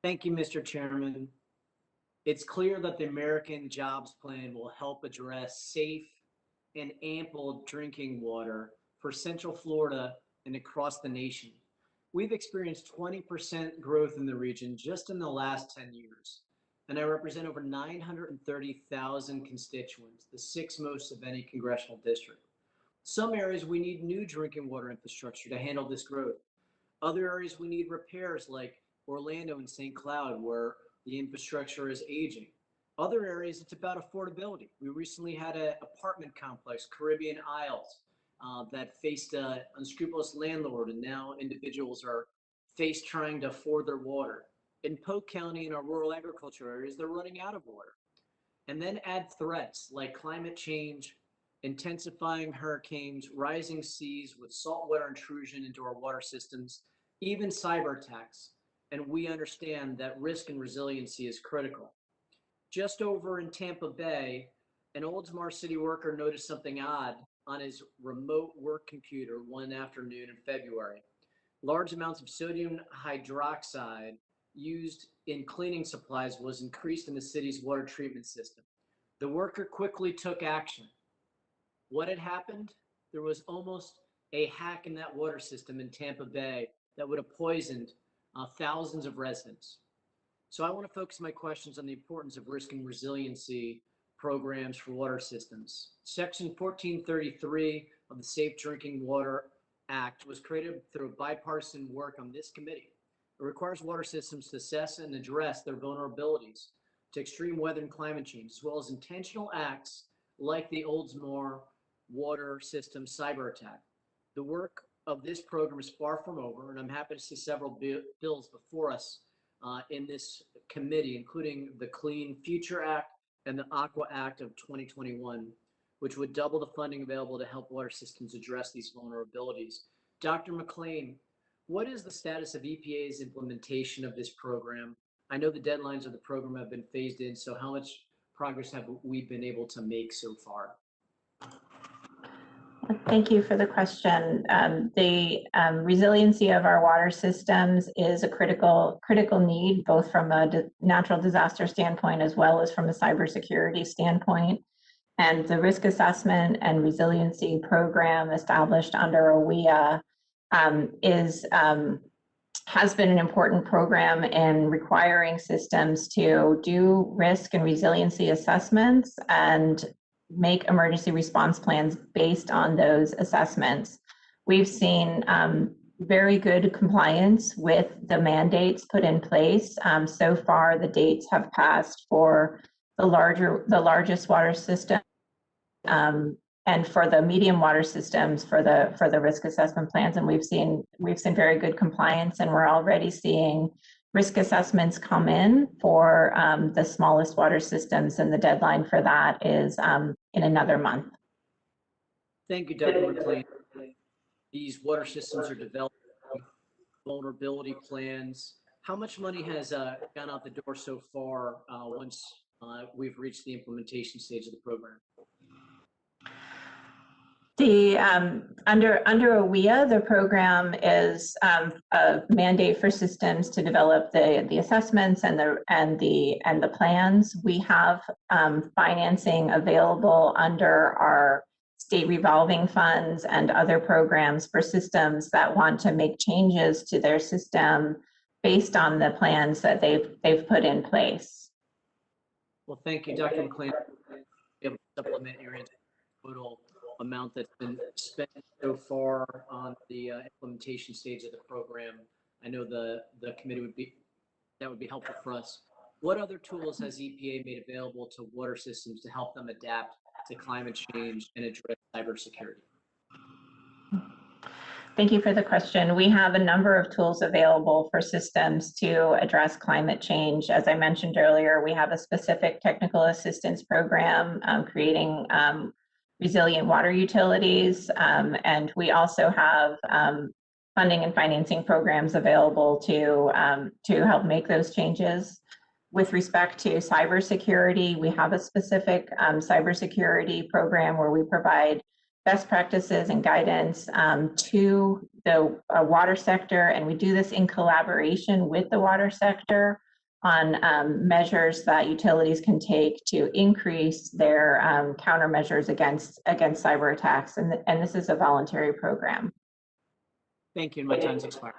Thank you, Mr. Chairman. It's clear that the American Jobs Plan will help address safe and ample drinking water for Central Florida and across the nation. We've experienced 20% growth in the region just in the last 10 years, and I represent over 930,000 constituents, the sixth most of any congressional district. Some areas we need new drinking water infrastructure to handle this growth. Other areas we need repairs like Orlando and St. Cloud, where the infrastructure is aging. Other areas, it's about affordability. We recently had an apartment complex, Caribbean Isles, that faced an unscrupulous landlord, and now individuals are faced trying to afford their water. In Polk County, in our rural agriculture areas, they're running out of water. And then add threats like climate change, intensifying hurricanes, rising seas with saltwater intrusion into our water systems, even cyber attacks. And we understand that risk and resiliency is critical. Just over in Tampa Bay, an Oldsmar city worker noticed something odd on his remote work computer one afternoon in February. Large amounts of sodium hydroxide used in cleaning supplies was increased in the city's water treatment system. The worker quickly took action. What had happened? There was almost a hack in that water system in Tampa Bay that would have poisoned thousands of residents. So I want to focus my questions on the importance of risk and resiliency programs for water systems. Section 1433 of the Safe Drinking Water Act was created through bipartisan work on this committee. It requires water systems to assess and address their vulnerabilities to extreme weather and climate change, as well as intentional acts like the Oldsmar water system cyber attack. The work of this program is far from over, and I'm happy to see several bills before us in this committee, including the Clean Future Act and the AQUA Act of 2021, which would double the funding available to help water systems address these vulnerabilities. Dr. McLean, what is the status of EPA's implementation of this program? I know the deadlines of the program have been phased in, so how much progress have we been able to make so far? Thank you for the question. The resiliency of our water systems is a critical need, both from a natural disaster standpoint as well as from a cybersecurity standpoint. And the risk assessment and resiliency program established under AQUA has been an important program in requiring systems to do risk and resiliency assessments and make emergency response plans based on those assessments. We've seen very good compliance with the mandates put in place. So far, the dates have passed for the largest water system and for the medium water systems for the risk assessment plans. And we've seen very good compliance, and we're already seeing risk assessments come in for the smallest water systems, and the deadline for that is in another month. Thank you, Dr. McLean. These water systems are developing vulnerability plans. How much money has gone out the door so far once we've reached the implementation stage of the program? The under AQUA, the program is a mandate for systems to develop the assessments and the plans. We have financing available under our state revolving funds and other programs for systems that want to make changes to their system based on the plans that they've put in place. Well, thank you, Dr. McLean. Able to supplement your total amount that's been spent so far on the implementation stage of the program. I know the committee would be helpful for us. What other tools has EPA made available to water systems to help them adapt to climate change and address cybersecurity? Thank you for the question. We have a number of tools available for systems to address climate change. As I mentioned earlier, we have a specific technical assistance program creating resilient water utilities, and we also have funding and financing programs available to help make those changes. With respect to cybersecurity, we have a specific cybersecurity program where we provide best practices and guidance to the water sector, and we do this in collaboration with the water sector measures that utilities can take to increase their countermeasures against cyber attacks. And this is a voluntary program. Thank you. My time's expired.